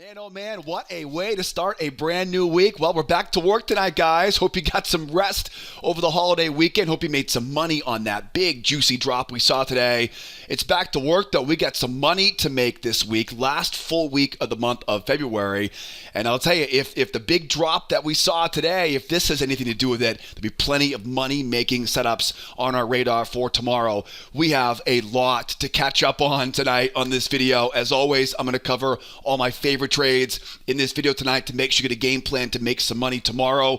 Man, oh man, what a way to start a brand new week. Well, we're back to work tonight, guys. Hope you got some rest over the holiday weekend. Hope you made some money on that big, juicy drop we saw today. It's back to work, though. We got some money to make this week, last full week of the month of February. And I'll tell you, if the big drop that we saw today, if this has anything to do with it, there'll be plenty of money-making setups on our radar for tomorrow. We have a lot to catch up on tonight on this video. As always, I'm going to cover all my favorite trades in this video tonight to make sure you get a game plan to make some money tomorrow.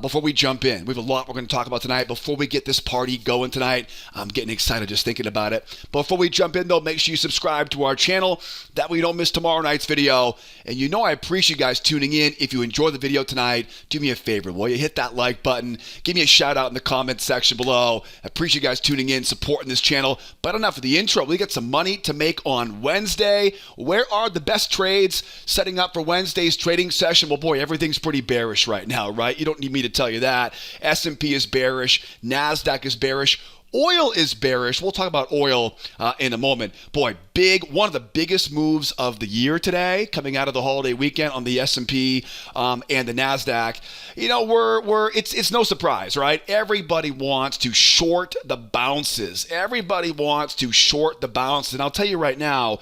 Before we jump in, we have a lot we're going to talk about tonight. Before we get this party going tonight, I'm getting excited just thinking about it. Before we jump in, though, make sure you subscribe to our channel. That way you don't miss tomorrow night's video. And you know I appreciate you guys tuning in. If you enjoy the video tonight, do me a favor, will you? Hit that like button. Give me a shout out in the comments section below. I appreciate you guys tuning in, supporting this channel. But enough of the intro. We got some money to make on Wednesday. Where are the best trades setting up for Wednesday's trading session? Well, boy, everything's pretty bearish right now, right? You don't need me to tell you that. S&P is bearish. Nasdaq is bearish. Oil is bearish. We'll talk about oil in a moment. Boy, one of the biggest moves of the year today, coming out of the holiday weekend on the S&P and the Nasdaq. You know, it's no surprise, right? Everybody wants to short the bounces. Everybody wants to short the bounces. And I'll tell you right now,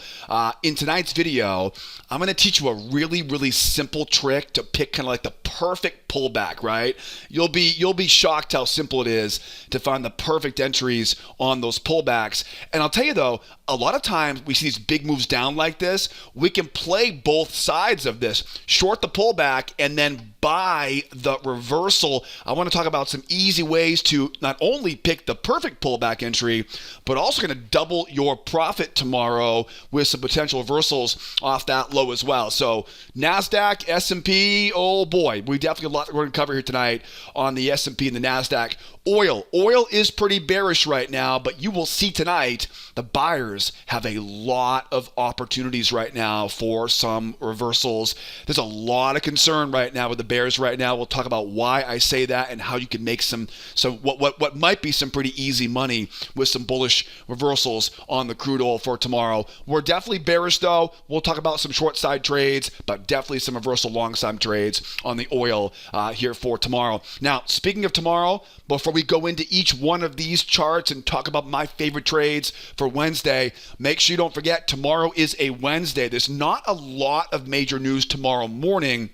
in tonight's video, I'm going to teach you a really, really simple trick to pick kind of like the perfect pullback, right? You'll be shocked how simple it is to find the perfect entries on those pullbacks. And I'll tell you though, a lot of times we see these big moves down like this. We can play both sides of this. Short the pullback and then buy the reversal. I want to talk about some easy ways to not only pick the perfect pullback entry, but also going to double your profit tomorrow with some potential reversals off that low as well. So NASDAQ, S&P, oh boy, we definitely have a lot we're going to cover here tonight on the S&P and the NASDAQ. Oil is pretty bearish right now, but you will see tonight the buyers have a lot of opportunities right now for some reversals. There's a lot of concern right now with the bears right now. We'll talk about why I say that and how you can make some what might be some pretty easy money with some bullish reversals on the crude oil for tomorrow. We're definitely bearish though. We'll talk about some short side trades, but definitely some reversal long side trades on the oil here for tomorrow. Now, speaking of tomorrow, before we go into each one of these charts and talk about my favorite trades for Wednesday, make sure you don't forget tomorrow is a Wednesday. There's not a lot of major news tomorrow morning.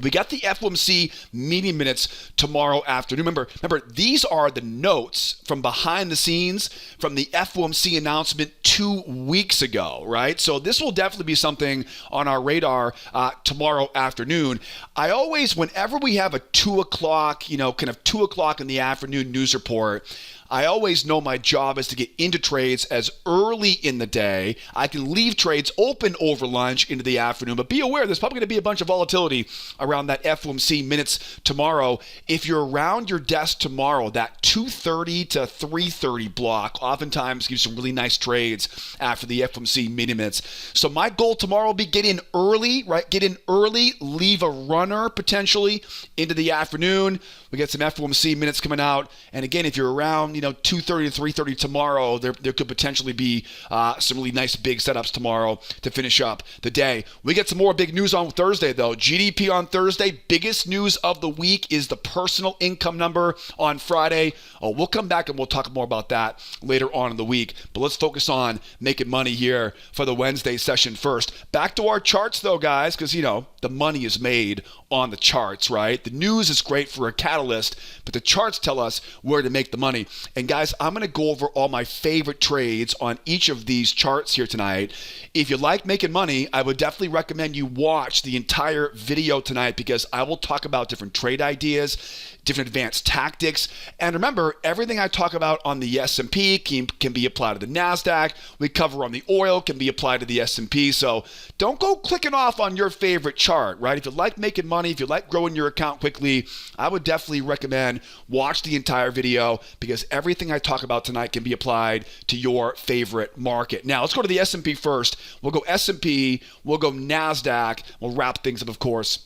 We got the FOMC meeting minutes tomorrow afternoon. Remember, these are the notes from behind the scenes from the FOMC announcement 2 weeks ago, right? So this will definitely be something on our radar tomorrow afternoon. I always, whenever we have a 2 o'clock, kind of 2 o'clock in the afternoon news report, I always know my job is to get into trades as early in the day. I can leave trades open over lunch into the afternoon, but be aware there's probably going to be a bunch of volatility around that FOMC minutes tomorrow. If you're around your desk tomorrow, that 2:30 to 3:30 block oftentimes gives some really nice trades after the FOMC meeting minutes. So my goal tomorrow will be get in early, right? Get in early, leave a runner potentially into the afternoon. We get some FOMC minutes coming out. And again, if you're around, 2:30 to 3:30 tomorrow, there could potentially be some really nice big setups tomorrow to finish up the day. We get some more big news on Thursday, though. GDP on Thursday. Biggest news of the week is the personal income number on Friday. We'll come back and we'll talk more about that later on in the week. But let's focus on making money here for the Wednesday session first. Back to our charts, though, guys, because, the money is made on the charts, right? The news is great for a catalyst, but the charts tell us where to make the money. And guys, I'm going to go over all my favorite trades on each of these charts here tonight. If you like making money, I would definitely recommend you watch the entire video tonight because I will talk about different trade ideas, different advanced tactics. And remember, everything I talk about on the S&P can be applied to the NASDAQ. We cover on the oil can be applied to the S&P. So don't go clicking off on your favorite chart, right? If you like making money, if you like growing your account quickly, I would definitely recommend watch the entire video because everything I talk about tonight can be applied to your favorite market. Now, let's go to the S&P first. We'll go S&P, we'll go NASDAQ, we'll wrap things up, of course,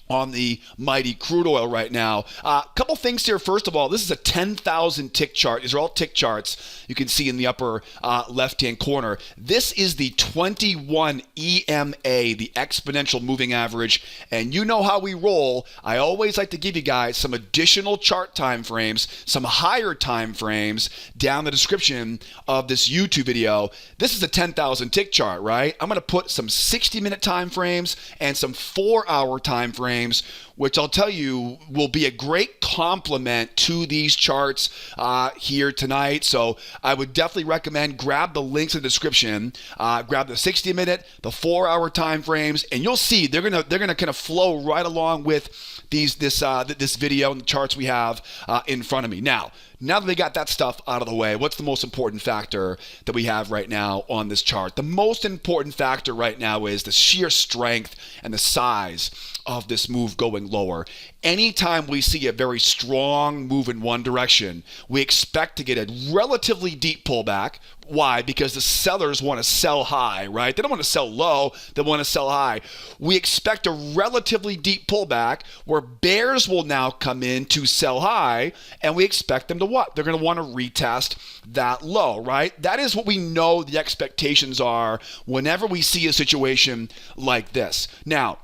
on the mighty crude oil right now. A couple things here. First of all, this is a 10,000 tick chart. These are all tick charts you can see in the upper left-hand corner. This is the 21 EMA, the exponential moving average. And you know how we roll. I always like to give you guys some additional chart time frames, some higher time frames down the description of this YouTube video. This is a 10,000 tick chart, right? I'm going to put some 60-minute time frames and some 4-hour time frames, which I'll tell you will be a great complement to these charts here tonight. So I would definitely recommend grab the links in the description, grab the 60-minute, the 4-hour time frames, and you'll see they're gonna kind of flow right along with this video and the charts we have in front of me. Now that we got that stuff out of the way, what's the most important factor that we have right now on this chart? The most important factor right now is the sheer strength and the size of this move going lower. Anytime we see a very strong move in one direction, we expect to get a relatively deep pullback. Why? Because the sellers want to sell high, right? They don't want to sell low, they want to sell high. We expect a relatively deep pullback where bears will now come in to sell high, and we expect them to what? They're going to want to retest that low, right? That is what we know the expectations are whenever we see a situation like this. Now,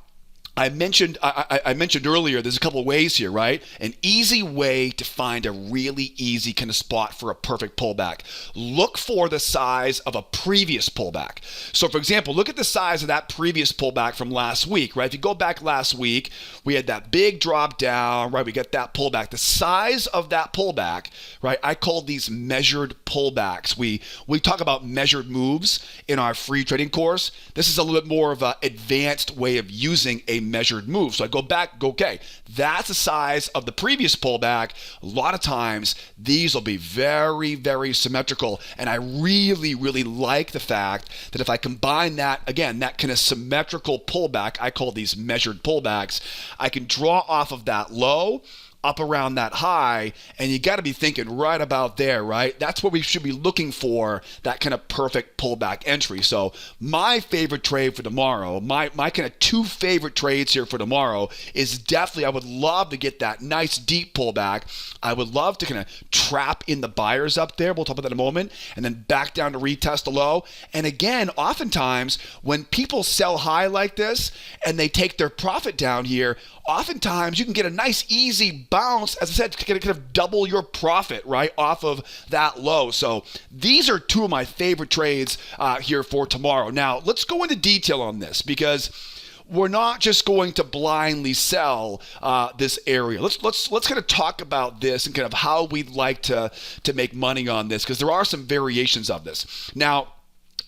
I mentioned earlier, there's a couple of ways here, right? An easy way to find a really easy kind of spot for a perfect pullback. Look for the size of a previous pullback. So for example, look at the size of that previous pullback from last week, right? If you go back last week, we had that big drop down, right? We got that pullback. The size of that pullback, right? I call these measured pullbacks. We talk about measured moves in our free trading course. This is a little bit more of an advanced way of using a measured move. So I go back, okay, that's the size of the previous pullback. A lot of times these will be very, very symmetrical. And I really, really like the fact that if I combine that, again, that kind of symmetrical pullback, I call these measured pullbacks, I can draw off of that low up around that high, and you got to be thinking right about there, right? That's what we should be looking for, that kind of perfect pullback entry. So my favorite trade for tomorrow, my kind of two favorite trades here for tomorrow is definitely, I would love to get that nice deep pullback. I would love to kind of trap in the buyers up there. We'll talk about that in a moment, and then back down to retest the low. And again, oftentimes when people sell high like this and they take their profit down here, oftentimes you can get a nice easy bounce, as I said, to kind of double your profit, right, off of that low. So these are two of my favorite trades here for tomorrow. Now, let's go into detail on this because we're not just going to blindly sell this area. Let's kind of talk about this and kind of how we'd like to make money on this, because there are some variations of this. Now,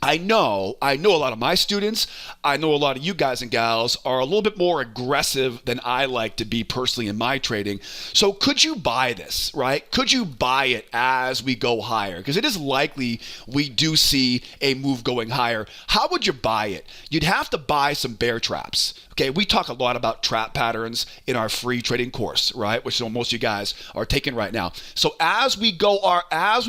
I know a lot of my students, I know a lot of you guys and gals are a little bit more aggressive than I like to be personally in my trading. So could you buy this, right? Could you buy it as we go higher? Because it is likely we do see a move going higher. How would you buy it? You'd have to buy some bear traps. Okay, we talk a lot about trap patterns in our free trading course, right? Which most of you guys are taking right now. So as we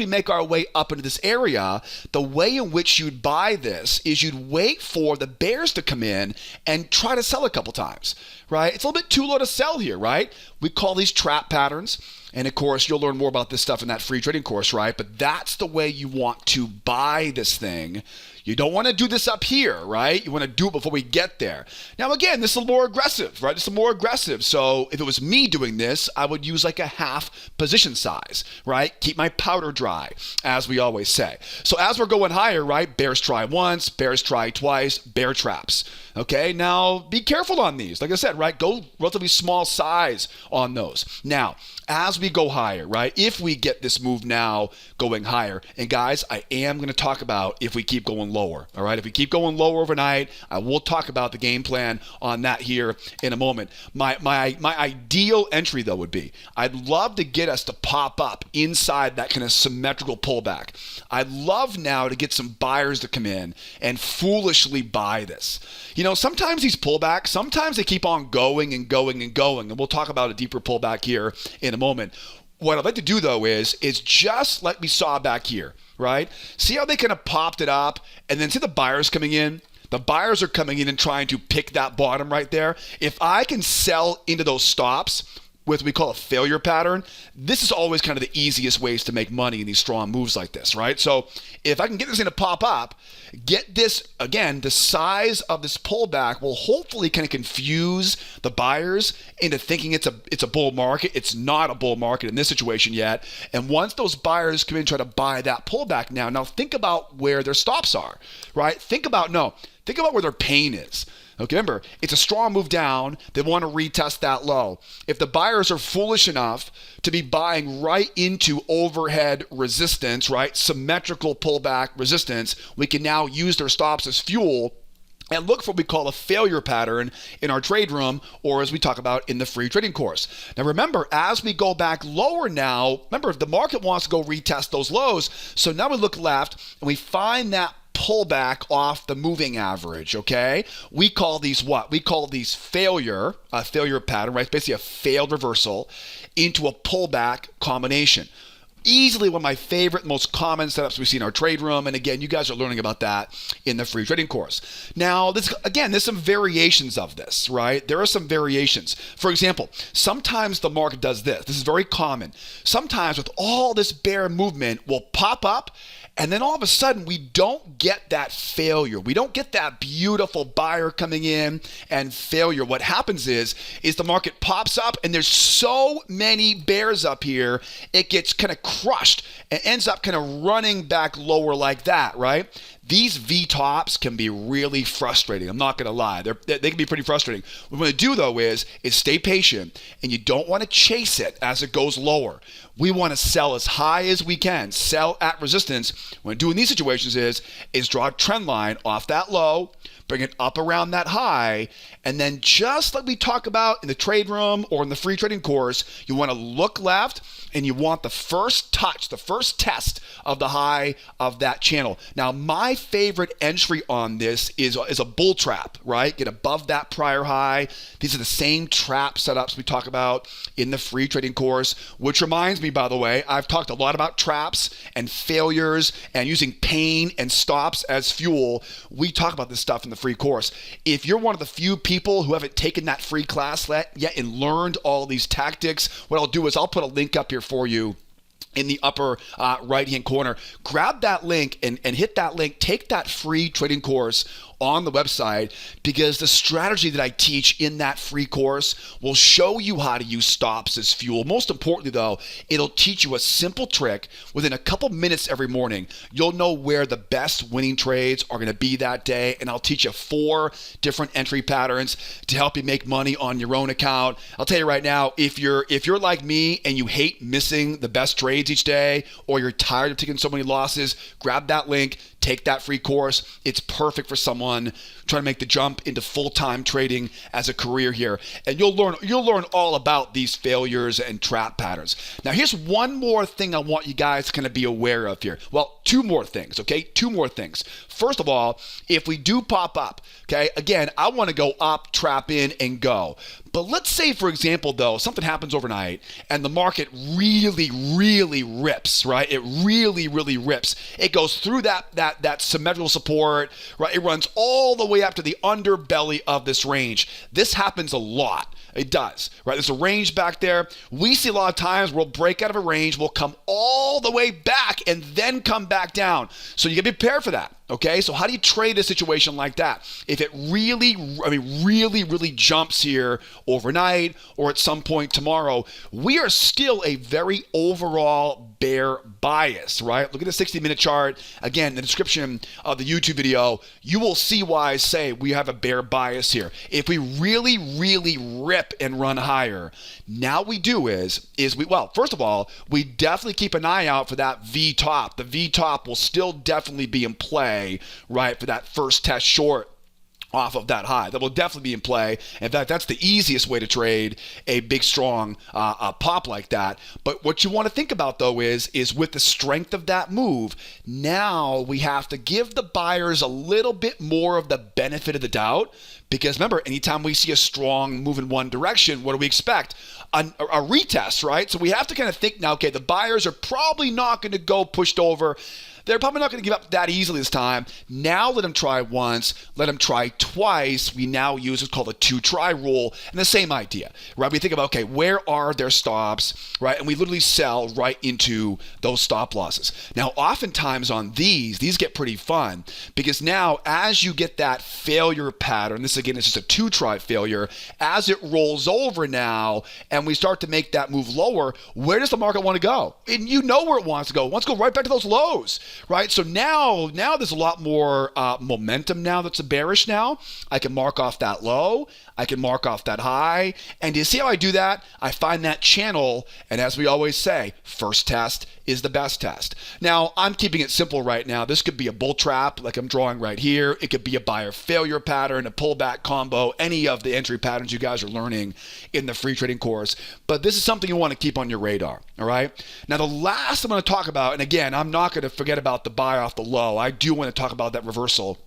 make our way up into this area, the way in which you'd buy this is you'd wait for the bears to come in and try to sell a couple times, right? It's a little bit too low to sell here, right? We call these trap patterns. And of course, you'll learn more about this stuff in that free trading course, right? But that's the way you want to buy this thing. You don't want to do this up here, right? You want to do it before we get there. Now, again, this is a little more aggressive, right? This is more aggressive. So if it was me doing this, I would use like a half position size, right? Keep my powder dry, as we always say. So as we're going higher, right? Bears try once, bears try twice, bear traps. Okay, now be careful on these. Like I said, right? Go relatively small size on those. Now, as we go higher, right? If we get this move now going higher, and guys, I am going to talk about if we keep going lower, all right? If we keep going lower overnight, I will talk about the game plan on that here in a moment. My ideal entry, though, would be I'd love to get us to pop up inside that kind of symmetrical pullback. I'd love now to get some buyers to come in and foolishly buy this. You know, sometimes these pullbacks, sometimes they keep on going and going and going, and we'll talk about a deeper pullback here in a moment. What I'd like to do, though, is just like we saw back here, right? See how they kind of popped it up, and then see the buyers coming in? The buyers are coming in and trying to pick that bottom right there. If I can sell into those stops with what we call a failure pattern, this is always kind of the easiest ways to make money in these strong moves like this, right? So if I can get this thing to pop up, get this, again, the size of this pullback will hopefully kind of confuse the buyers into thinking it's a bull market. It's not a bull market in this situation yet. And once those buyers come in and try to buy that pullback now think about where their stops are, right? Think about where their pain is. Okay, remember, it's a strong move down. They want to retest that low. If the buyers are foolish enough to be buying right into overhead resistance, right, symmetrical pullback resistance, we can now use their stops as fuel and look for what we call a failure pattern in our trade room, or as we talk about in the free trading course. Now remember, as we go back lower now, remember, the market wants to go retest those lows. So now we look left and we find that pullback off the moving average, okay? We call these what? We call these failure pattern, right? It's basically a failed reversal into a pullback combination. Easily one of my favorite, most common setups we see in our trade room. And again, you guys are learning about that in the free trading course. Now, there's some variations of this, right? There are some variations. For example, sometimes the market does this. This is very common. Sometimes with all this bear movement, we'll pop up and then all of a sudden, we don't get that failure. We don't get that beautiful buyer coming in and failure. What happens is the market pops up and there's so many bears up here, it gets kind of crushed and ends up kind of running back lower like that, right? These V-tops can be really frustrating. I'm not going to lie. They can be pretty frustrating. What we want to do, though, is stay patient, and you don't want to chase it as it goes lower. We want to sell as high as we can, sell at resistance. What we do in these situations is draw a trend line off that low, bring it up around that high, and then just like we talk about in the trade room or in the free trading course, you want to look left and you want the first touch, the first test of the high of that channel. Now, my favorite entry on this is a bull trap, right? Get above that prior high. These are the same trap setups we talk about in the free trading course, which reminds me, by the way, I've talked a lot about traps and failures and using pain and stops as fuel. We talk about this stuff in the free course. If you're one of the few people who haven't taken that free class yet and learned all these tactics, what I'll do is I'll put a link up here for you in the upper right-hand corner. Grab that link and hit that link. Take that free trading course on the website, because the strategy that I teach in that free course will show you how to use stops as fuel. Most importantly, though, it'll teach you a simple trick. Within a couple minutes every morning, you'll know where the best winning trades are going to be that day, and I'll teach you 4 different entry patterns to help you make money on your own account. I'll tell you right now, if you're like me and you hate missing the best trades each day, or you're tired of taking so many losses, grab that link. Take that free course. It's perfect for someone trying to make the jump into full-time trading as a career here. And you'll learn all about these failures and trap patterns. Now, here's one more thing I want you guys to kind of be aware of here. Well, 2 more things, okay? 2 more things. First of all, if we do pop up, okay, again, I want to go up, trap in, and go. But let's say, for example, though, something happens overnight and the market really, really rips, right? It really, really rips. It goes through that symmetrical support, right? It runs all the way up to the underbelly of this range. This happens a lot. It does, right? There's a range back there. We see a lot of times we'll break out of a range, we'll come all the way back and then come back down. So you gotta be prepared for that, okay? So how do you trade a situation like that? If it really, really jumps here overnight or at some point tomorrow, we are still a very overall bear bias, right? Look at the 60-minute chart. Again, in the description of the YouTube video, you will see why I say we have a bear bias here. If we really, really rip and run higher, now we do first of all, we definitely keep an eye out for that V-top. The V-top will still definitely be in play, right, for that first test short off of that high. That will definitely be in play. In fact, that's the easiest way to trade a big, strong pop like that. But what you want to think about, though, is with the strength of that move, now we have to give the buyers a little bit more of the benefit of the doubt. Because remember, anytime we see a strong move in one direction, what do we expect? A retest, right? So we have to kind of think now, okay, the buyers are probably not going to go pushed over. They're probably not going to give up that easily this time. Now let them try once, let them try twice. We now use what's called a 2-try rule, and the same idea, right? We think about, okay, where are their stops, right? And we literally sell right into those stop losses. Now, oftentimes on these get pretty fun because now as you get that failure pattern, this again is just a 2-try failure, as it rolls over now and we start to make that move lower, where does the market want to go? And you know where it wants to go. It wants to go right back to those lows, right? So now there's a lot more momentum now that's a bearish now. I can mark off that low. I can mark off that high. And do you see how I do that? I find that channel, and as we always say, first test is the best test. Now, I'm keeping it simple right now. This could be a bull trap like I'm drawing right here. It could be a buyer failure pattern, a pullback combo, any of the entry patterns you guys are learning in the free trading course. But this is something you want to keep on your radar, all right? Now, the last I'm going to talk about, and again, I'm not going to forget about the buy off the low. I do want to talk about that reversal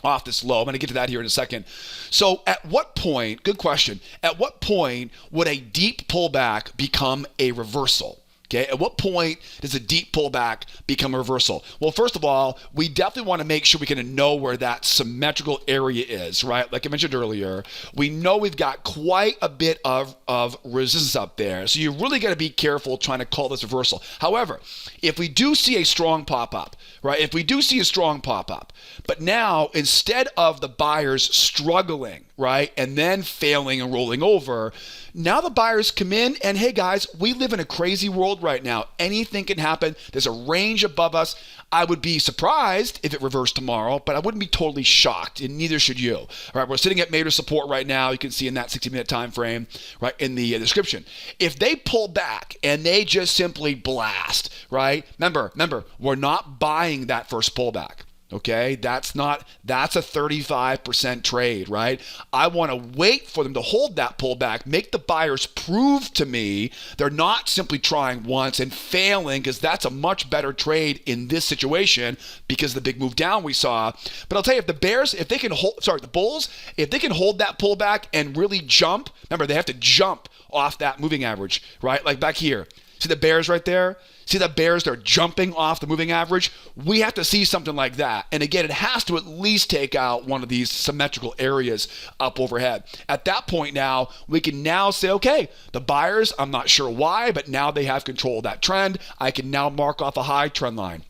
off this low. I'm going to get to that here in a second. So at what point, good question, at what point would a deep pullback become a reversal? Okay, at what point does a deep pullback become a reversal? Well, first of all, we definitely want to make sure we can know where that symmetrical area is, right? Like I mentioned earlier, we know we've got quite a bit of resistance up there. So you really got to be careful trying to call this reversal. However, if we do see a strong pop-up, right? If we do see a strong pop-up, but now instead of the buyers struggling, right, and then failing and rolling over, now the buyers come in and, hey guys, we live in a crazy world right now. Anything can happen. There's a range above us. I would be surprised if it reversed tomorrow, but I wouldn't be totally shocked, and neither should you. All right, we're sitting at major support right now. You can see in that 60-minute time frame, right, in the description. If they pull back and they just simply blast, right, remember, we're not buying that first pullback. Okay, that's a 35% trade, right? I want to wait for them to hold that pullback, make the buyers prove to me they're not simply trying once and failing, because that's a much better trade in this situation because of the big move down we saw. But I'll tell you, if the Bulls, if they can hold that pullback and really jump, remember, they have to jump off that moving average, right? Like back here. See the bears right there? See the bears, they're jumping off the moving average? We have to see something like that. And again, it has to at least take out one of these symmetrical areas up overhead. At that point now, we can now say, okay, the buyers, I'm not sure why, but now they have control of that trend. I can now mark off a high trend line,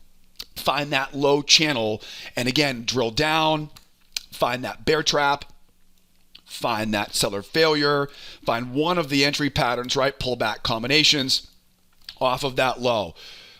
find that low channel, and again, drill down, find that bear trap, find that seller failure, find one of the entry patterns, right? Pullback combinations off of that low.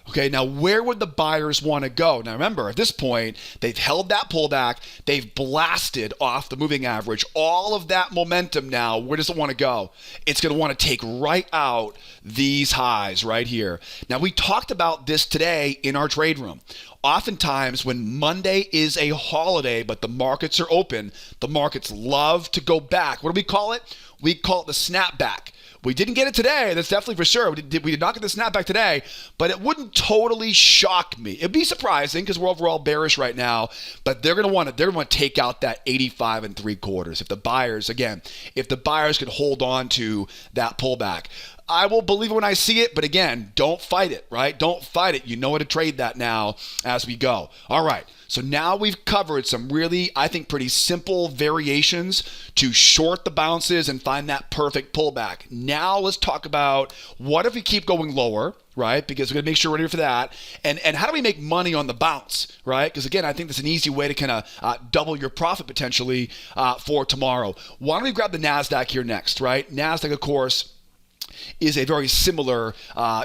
Okay, now where would the buyers want to go? Now remember, at this point, they've held that pullback. They've blasted off the moving average. All of that momentum now, where does it want to go? It's going to want to take right out these highs right here. Now, we talked about this today in our trade room. Oftentimes, when Monday is a holiday, but the markets are open, the markets love to go back. What do we call it? We call it the snapback. We didn't get it today, that's definitely for sure. We did not get the snapback today, but it wouldn't totally shock me. It'd be surprising because we're overall bearish right now, but they're going to want to take out that 85 3/4. If the buyers could hold on to that pullback. I will believe it when I see it, but again, don't fight it, right? Don't fight it. You know how to trade that now as we go. All right, so now we've covered some really, I think, pretty simple variations to short the bounces and find that perfect pullback. Now let's talk about what if we keep going lower, right? Because we're going to make sure we're ready for that. And how do we make money on the bounce, right? Because again, I think that's an easy way to kind of double your profit potentially for tomorrow. Why don't we grab the NASDAQ here next, right? NASDAQ, of course, is a very similar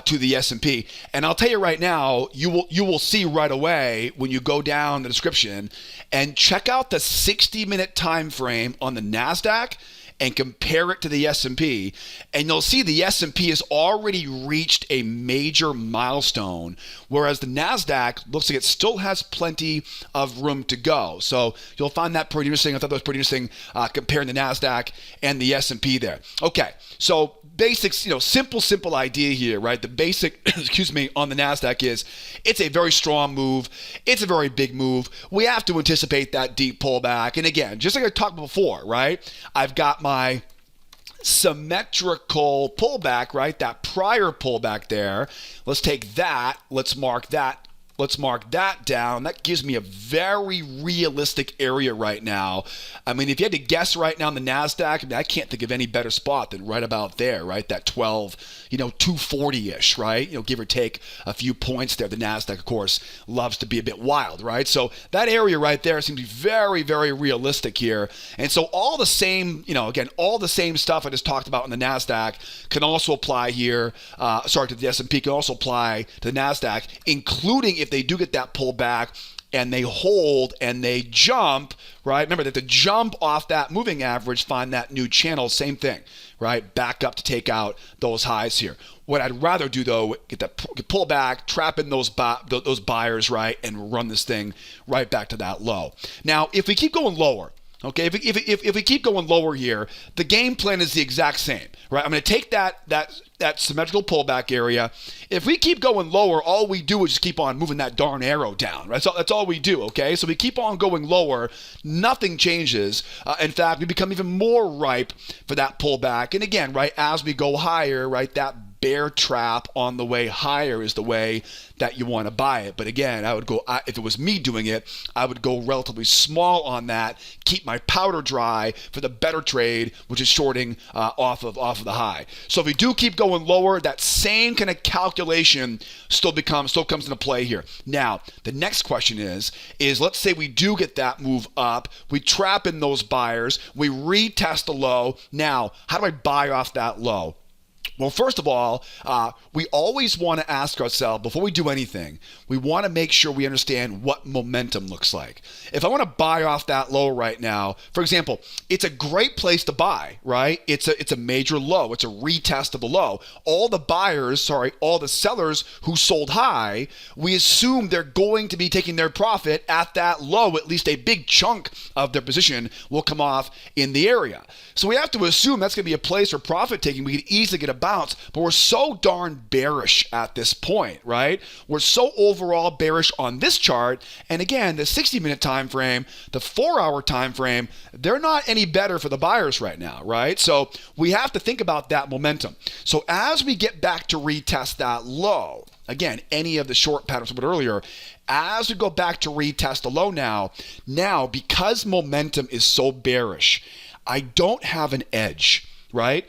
to the S&P. And I'll tell you right now, you will see right away when you go down the description and check out the 60-minute time frame on the NASDAQ and compare it to the S&P, and you'll see the S&P has already reached a major milestone, whereas the NASDAQ looks like it still has plenty of room to go. So you'll find that pretty interesting. I thought that was pretty interesting comparing the NASDAQ and the S&P there. Okay, so basics, simple idea here, right? The basic, on the NASDAQ is it's a very strong move. It's a very big move. We have to anticipate that deep pullback. And again, just like I talked before, right? I've got my symmetrical pullback, right? That prior pullback there. Let's take that. Let's mark that Let's mark that down. That gives me a very realistic area right now. I mean, if you had to guess right now in the NASDAQ, I can't think of any better spot than right about there, right? That 240-ish, right? Give or take a few points there. The NASDAQ, of course, loves to be a bit wild, right? So that area right there seems to be very, very realistic here. And so all the same, again, all the same stuff I just talked about in the NASDAQ can also apply here, to the S&P, can also apply to the NASDAQ, including if they do get that pullback and they hold and they jump, right? Remember that the jump off that moving average, find that new channel, same thing, right? Back up to take out those highs here. What I'd rather do though, get pull back, trap in those buyers, right? And run this thing right back to that low. Now, if we keep going lower, okay, if we keep going lower here, the game plan is the exact same, right? I'm going to take that symmetrical pullback area. If we keep going lower, all we do is just keep on moving that darn arrow down, right? So that's all we do, okay? So we keep on going lower, nothing changes. In fact, we become even more ripe for that pullback. And again, right, as we go higher, right, that bear trap on the way higher is the way that you want to buy it. But again, I would go, if it was me doing it, I would go relatively small on that, keep my powder dry for the better trade, which is shorting off of the high. So if we do keep going lower, that same kind of calculation still comes into play here. Now, the next question is let's say we do get that move up, we trap in those buyers, we retest the low. Now, how do I buy off that low? Well, first of all, we always want to ask ourselves, before we do anything, we want to make sure we understand what momentum looks like. If I want to buy off that low right now, for example, it's a great place to buy, right? It's a major low. It's a retest of a low. All the sellers who sold high, we assume they're going to be taking their profit at that low. At least a big chunk of their position will come off in the area. So we have to assume that's going to be a place for profit taking. We could easily get a bounce, but we're so darn bearish at this point, right? We're so overall bearish on this chart. And again, the 60-minute time frame, the 4-hour time frame, they're not any better for the buyers right now, right? So we have to think about that momentum. So as we get back to retest that low, again, any of the short patterns about earlier, as we go back to retest the low now, because momentum is so bearish, I don't have an edge, right?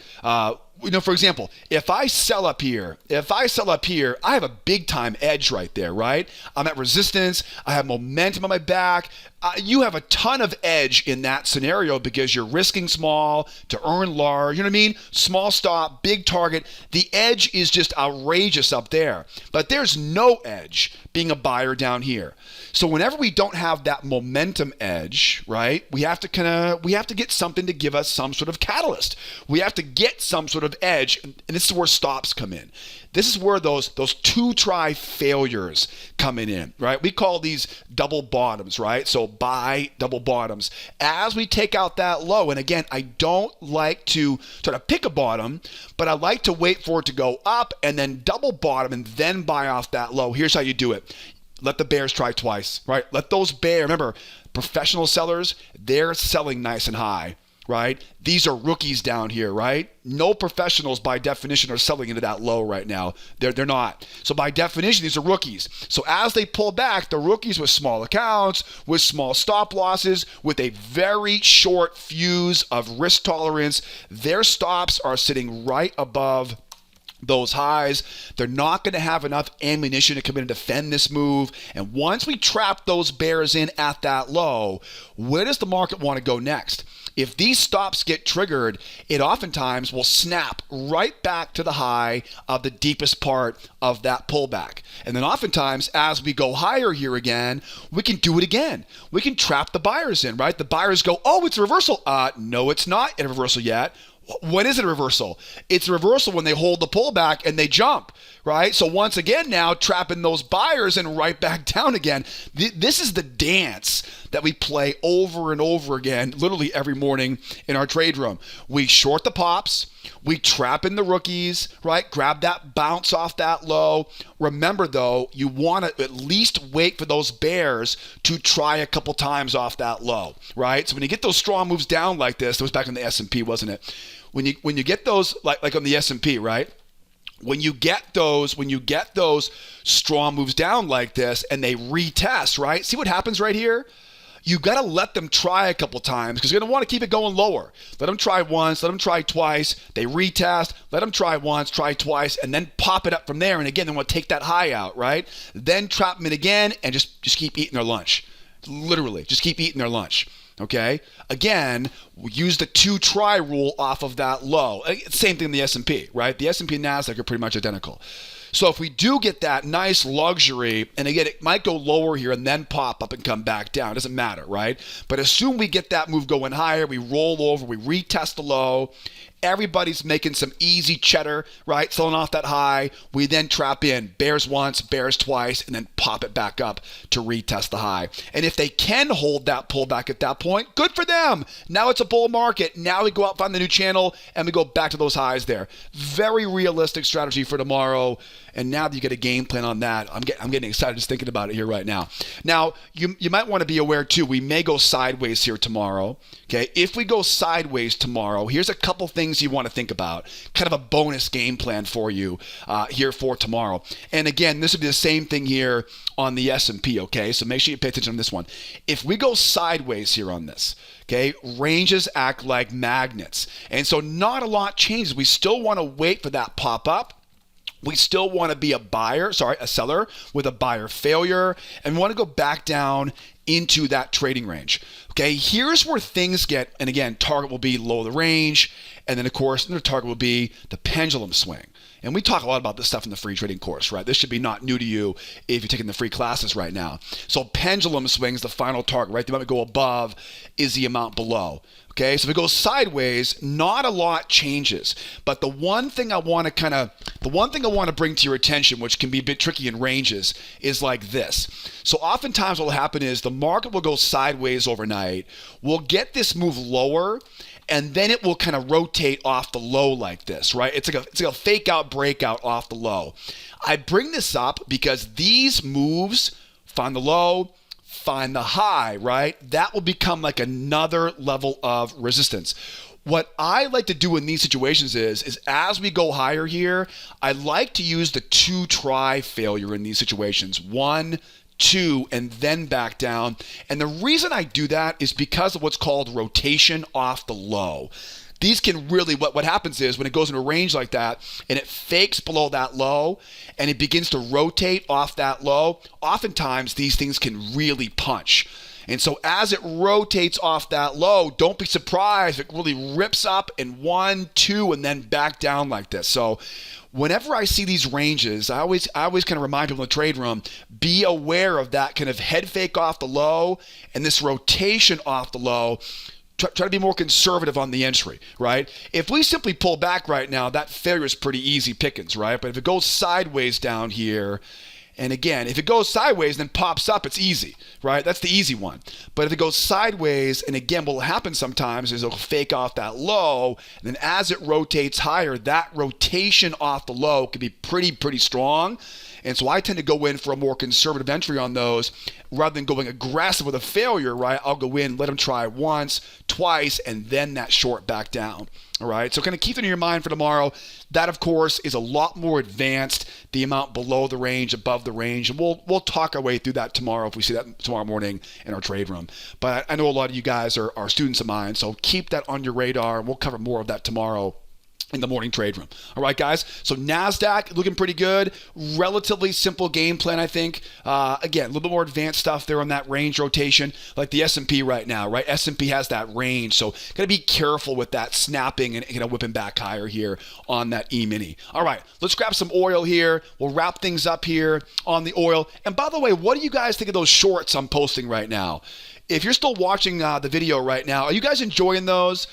For example, if I sell up here, I have a big time edge right there, right? I'm at resistance. I have momentum on my back. You have a ton of edge in that scenario because you're risking small to earn large. You know what I mean? Small stop, big target. The edge is just outrageous up there. But there's no edge being a buyer down here. So whenever we don't have that momentum edge, right, we have to get something to give us some sort of catalyst. We have to get some sort of edge, and this is where stops come in. This is where those two-try failures coming in, right? We call these double bottoms, right? So buy double bottoms. As we take out that low, and again, I don't like to try to pick a bottom, but I like to wait for it to go up and then double bottom and then buy off that low. Here's how you do it. Let the bears try twice, right? Let those bears, remember, professional sellers, they're selling nice and high, right? These are rookies down here, right? No professionals by definition are selling into that low right now. They're not. So by definition, these are rookies. So as they pull back, the rookies with small accounts, with small stop losses, with a very short fuse of risk tolerance, their stops are sitting right above those highs. They're not going to have enough ammunition to come in and defend this move. And once we trap those bears in at that low, where does the market want to go next? If these stops get triggered, it oftentimes will snap right back to the high of the deepest part of that pullback. And then oftentimes, as we go higher here again, we can do it again. We can trap the buyers in, right? The buyers go, oh, it's a reversal. No, it's not a reversal yet. When is it a reversal? It's a reversal when they hold the pullback and they jump, right? So once again now, trapping those buyers and right back down again. This is the dance that we play over and over again, literally every morning in our trade room. We short the pops. We trap in the rookies, right? Grab that bounce off that low. Remember, though, you want to at least wait for those bears to try a couple times off that low, right? So when you get those strong moves down like this, it was back in the S&P, wasn't it? When you get those, like on the S&P, right? when you get those strong moves down like this and they retest, right? See what happens right here? You got to let them try a couple times because you're going to want to keep it going lower. Let them try once, let them try twice. They retest, let them try once, try twice, and then pop it up from there. And again, they want to take that high out, right? Then trap them in again and just keep eating their lunch. Literally, just keep eating their lunch. Okay. Again, we use the 2-try rule off of that low. Same thing in the S&P, right? The S&P and Nasdaq are pretty much identical. So if we do get that nice luxury, and again, it might go lower here and then pop up and come back down. It doesn't matter, right? But as soon as we get that move going higher, we roll over, we retest the low. Everybody's making some easy cheddar, right? Selling off that high. We then trap in bears once, bears twice, and then pop it back up to retest the high. And if they can hold that pullback at that point, good for them. Now it's a bull market. Now we go out, find the new channel, and we go back to those highs there. Very realistic strategy for tomorrow. And now that you get a game plan on that, I'm getting excited just thinking about it here right now. Now, you might want to be aware too, we may go sideways here tomorrow. Okay, if we go sideways tomorrow, here's a couple things you want to think about. Kind of a bonus game plan for you here for tomorrow. And again, this would be the same thing here on the S&P, okay? So make sure you pay attention on this one. If we go sideways here on this, okay, ranges act like magnets. And so not a lot changes. We still want to wait for that pop up. We still want to be a seller with a buyer failure, and we want to go back down into that trading range. Okay, here's where things get, and again, target will be low of the range, and then of course, the target will be the pendulum swing. And we talk a lot about this stuff in the free trading course, right? This should be not new to you if you're taking the free classes right now. So pendulum swings, the final target, right? The amount we go above is the amount below. Okay, so if it goes sideways, not a lot changes. But the one thing I want to bring to your attention, which can be a bit tricky in ranges, is like this. So oftentimes what will happen is the market will go sideways overnight. We'll get this move lower, and then it will kind of rotate off the low like this, right? It's like a fake out breakout off the low. I bring this up because these moves find the low, find the high, right? That will become like another level of resistance. What I like to do in these situations is as we go higher here, I like to use the 2-try failure in these situations. 1, 2, and then back down. And the reason I do that is because of what's called rotation off the low. These can really, what happens is when it goes in a range like that and it fakes below that low and it begins to rotate off that low, oftentimes these things can really punch. And so as it rotates off that low, don't be surprised if it really rips up in 1, 2, and then back down like this. So whenever I see these ranges, I always kind of remind people in the trade room, be aware of that kind of head fake off the low and this rotation off the low. Try to be more conservative on the entry, right? If we simply pull back right now, that failure is pretty easy pickings, right? But if it goes sideways down here, and again, if it goes sideways and then pops up, it's easy, right? That's the easy one. But if it goes sideways, and again, what will happen sometimes is it'll fake off that low, and then as it rotates higher, that rotation off the low can be pretty strong. And so I tend to go in for a more conservative entry on those rather than going aggressive with a failure, right? I'll go in, let them try once, twice, and then that short back down. All right, so kind of keep that in your mind for tomorrow. That, of course, is a lot more advanced, the amount below the range, above the range. And we'll talk our way through that tomorrow if we see that tomorrow morning in our trade room. But I know a lot of you guys are students of mine, so keep that on your radar, and we'll cover more of that tomorrow in the morning trade room. All right, guys. So NASDAQ looking pretty good. Relatively simple game plan, I think. Again, a little bit more advanced stuff there on that range rotation, like the S&P right now, right? S&P has that range, so got to be careful with that snapping and whipping back higher here on that E-mini. All right, let's grab some oil here. We'll wrap things up here on the oil. And by the way, what do you guys think of those shorts I'm posting right now? If you're still watching the video right now, are you guys enjoying those?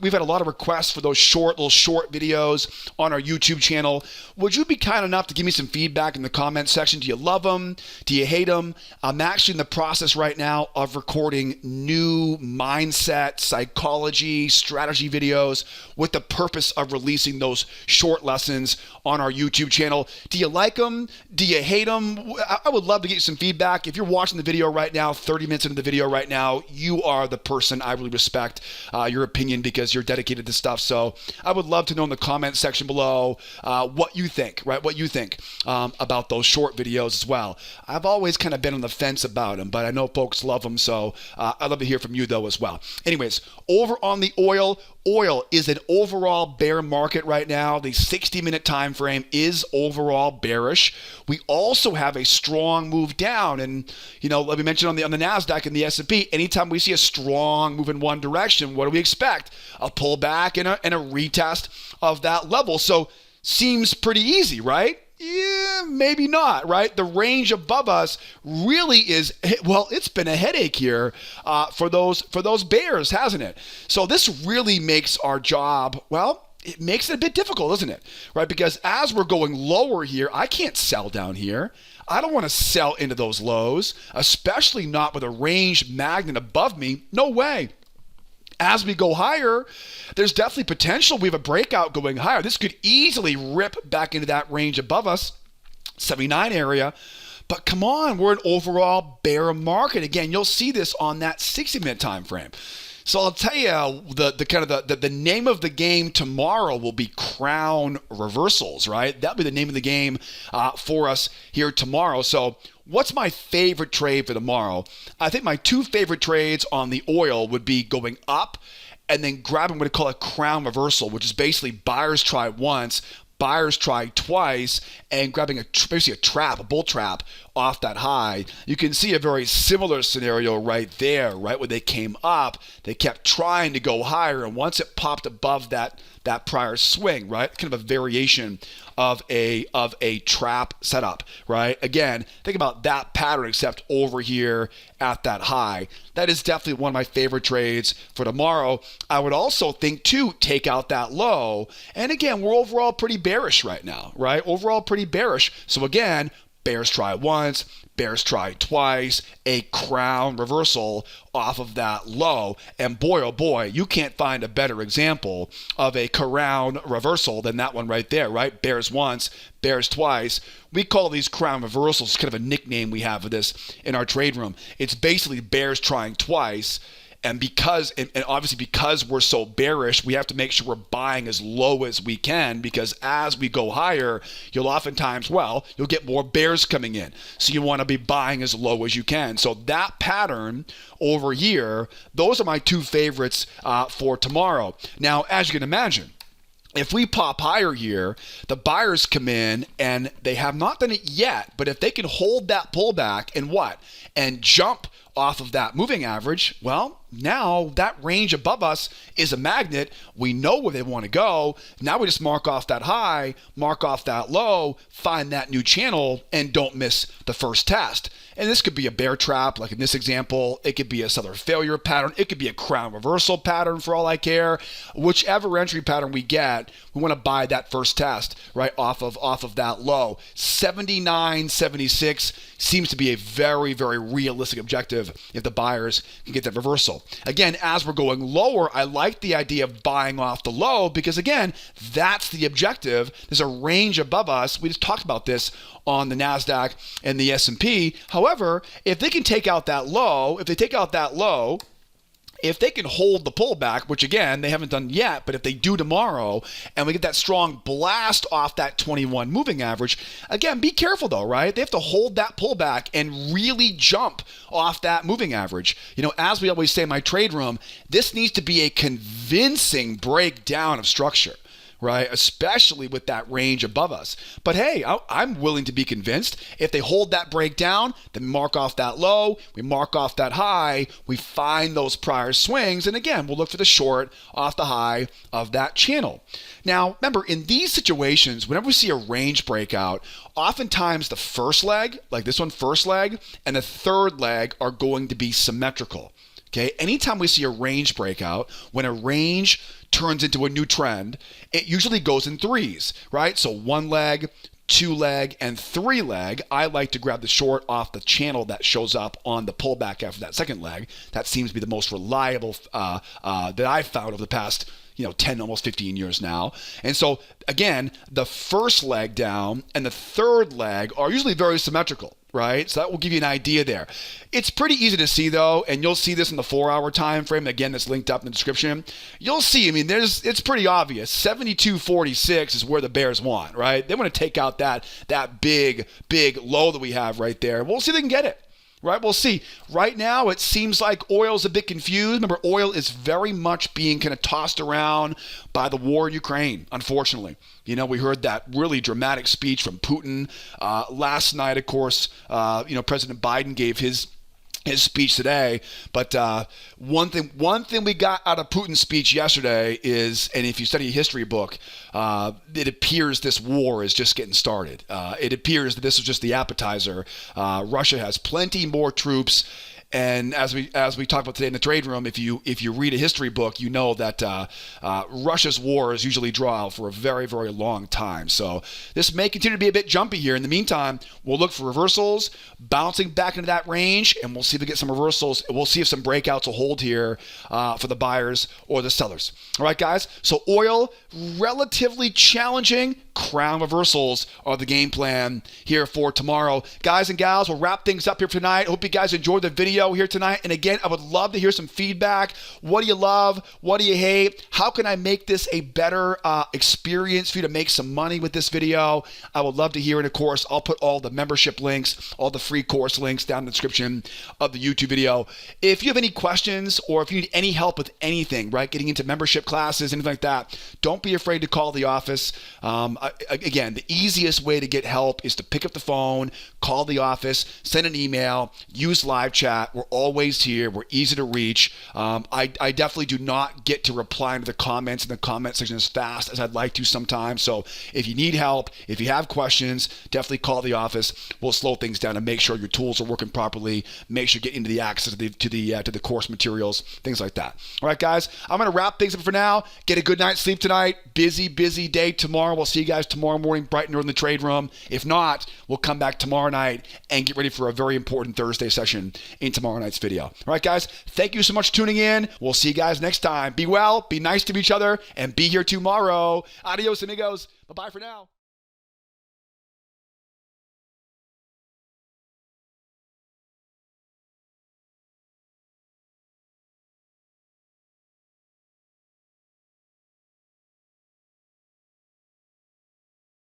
We've had a lot of requests for those little short videos on our YouTube channel. Would you be kind enough to give me some feedback in the comment section? Do you love them? Do you hate them? I'm actually in the process right now of recording new mindset, psychology, strategy videos with the purpose of releasing those short lessons on our YouTube channel. Do you like them? Do you hate them? I would love to get you some feedback. If you're watching the video right now, 30 minutes into the video video right now, you are the person I really respect your opinion because you're dedicated to stuff. So I would love to know in the comment section below what you think, right? What you think about those short videos as well. I've always kind of been on the fence about them, but I know folks love them. So I'd love to hear from you though as well. Anyways, over on the oil is an overall bear market right now. The 60-minute time frame is overall bearish. We also have a strong move down, and let me mention on the Nasdaq and the S&P. Anytime we see a strong move in one direction, what do we expect? A pullback and a retest of that level. So seems pretty easy, right? Yeah, maybe not, right? The range above us really is, well, it's been a headache here for those bears, hasn't it? So this really makes our job, well, it makes it a bit difficult, doesn't it? Right? Because as we're going lower here, I can't sell down here. I don't want to sell into those lows, especially not with a range magnet above me. No way. As we go higher, there's definitely potential. We have a breakout going higher. This could easily rip back into that range above us, 79 area. But come on, we're an overall bear market. Again, you'll see this on that 60-minute time frame. So I'll tell you, the name of the game tomorrow will be crown reversals, right? That'll be the name of the game for us here tomorrow. So what's my favorite trade for tomorrow? I think my two favorite trades on the oil would be going up and then grabbing what I call a crown reversal, which is basically buyers try once, buyers try twice, and grabbing basically a trap, a bull trap off that high. You can see a very similar scenario right there, right? When they came up, they kept trying to go higher, and once it popped above that prior swing, right? Kind of a variation of a trap setup, right? Again, think about that pattern except over here at that high. That is definitely one of my favorite trades for tomorrow. I would also think to take out that low. And again, we're overall pretty bearish right now, right? Overall pretty bearish. So again, bears try once, bears try twice, a crown reversal off of that low. And boy, oh boy, you can't find a better example of a crown reversal than that one right there, right? Bears once, bears twice. We call these crown reversals, kind of a nickname we have for this in our trade room. It's basically bears trying twice. And obviously because we're so bearish, we have to make sure we're buying as low as we can, because as we go higher, you'll get more bears coming in. So you want to be buying as low as you can. So that pattern over here, those are my two favorites for tomorrow. Now, as you can imagine, if we pop higher here, the buyers come in and they have not done it yet, but if they can hold that pullback and jump off of that moving average, well, now that range above us is a magnet. We know where they want to go. Now we just mark off that high, mark off that low, find that new channel, and don't miss the first test. And this could be a bear trap, like in this example. It could be a seller failure pattern. It could be a crown reversal pattern for all I care. Whichever entry pattern we get, we want to buy that first test, right, off of that low. 79.76 seems to be a very, very realistic objective if the buyers can get that reversal. Again, as we're going lower, I like the idea of buying off the low because, again, that's the objective. There's a range above us. We just talked about this on the Nasdaq and the S&P. However, if they can take out that low, if they can hold the pullback, which again, they haven't done yet, but if they do tomorrow and we get that strong blast off that 21 moving average, again, be careful though, right? They have to hold that pullback and really jump off that moving average. As we always say in my trade room, this needs to be a convincing breakdown of structure, right? Especially with that range above us. But hey, I'm willing to be convinced. If they hold that breakdown, then mark off that low, we mark off that high, we find those prior swings, and again, we'll look for the short off the high of that channel. Now, remember, in these situations, whenever we see a range breakout, oftentimes the first leg, like this one, first leg, and the third leg are going to be symmetrical. Okay, anytime we see a range breakout, when a range turns into a new trend, it usually goes in threes, right? So one leg, two leg, and three leg. I like to grab the short off the channel that shows up on the pullback after that second leg. That seems to be the most reliable that I've found over the past 10, almost 15 years now. And so again, the first leg down and the third leg are usually very symmetrical, right? So that will give you an idea there. It's pretty easy to see though, and you'll see this in the 4-hour time frame. Again, that's linked up in the description. You'll see, I mean, it's pretty obvious. 72.46 is where the bears want, right? They want to take out that big low that we have right there. We'll see if they can get it. Right, we'll see. Right now, it seems like oil's a bit confused. Remember, oil is very much being kind of tossed around by the war in Ukraine, unfortunately. You know, we heard that really dramatic speech from Putin last night. Of course, President Biden gave his speech today, but one thing we got out of Putin's speech yesterday is, and if you study a history book, it appears this war is just getting started. It appears that this is just the appetizer. Russia has plenty more troops. And as we talked about today in the trade room, if you read a history book, you know that Russia's wars usually draw out for a very, very long time. So this may continue to be a bit jumpy here. In the meantime, we'll look for reversals, bouncing back into that range, and we'll see if we get some reversals. We'll see if some breakouts will hold here for the buyers or the sellers. All right, guys. So oil, relatively challenging. Crown reversals are the game plan here for tomorrow. Guys and gals, we'll wrap things up here for tonight. Hope you guys enjoyed the video here tonight. And again, I would love to hear some feedback. What do you love? What do you hate? How can I make this a better experience for you to make some money with this video? I would love to hear. And of course, I'll put all the membership links, all the free course links down in the description of the YouTube video. If you have any questions or if you need any help with anything, right, getting into membership classes, anything like that, don't be afraid to call the office. Again, the easiest way to get help is to pick up the phone, call the office, send an email, use live chat. We're always here. We're easy to reach. I definitely do not get to reply to the comments in the comment section as fast as I'd like to sometimes. So if you need help, if you have questions, definitely call the office. We'll slow things down and make sure your tools are working properly. Make sure you get into the access to the course materials, things like that. All right, guys, I'm going to wrap things up for now. Get a good night's sleep tonight. Busy day tomorrow. We'll see you guys tomorrow morning, bright and early in the trade room. If not, we'll come back tomorrow night and get ready for a very important Thursday session in tomorrow night's video. All right, guys, thank you so much for tuning in. We'll see you guys next time. Be well, be nice to each other, and be here tomorrow. Adios, amigos. Bye-bye for now.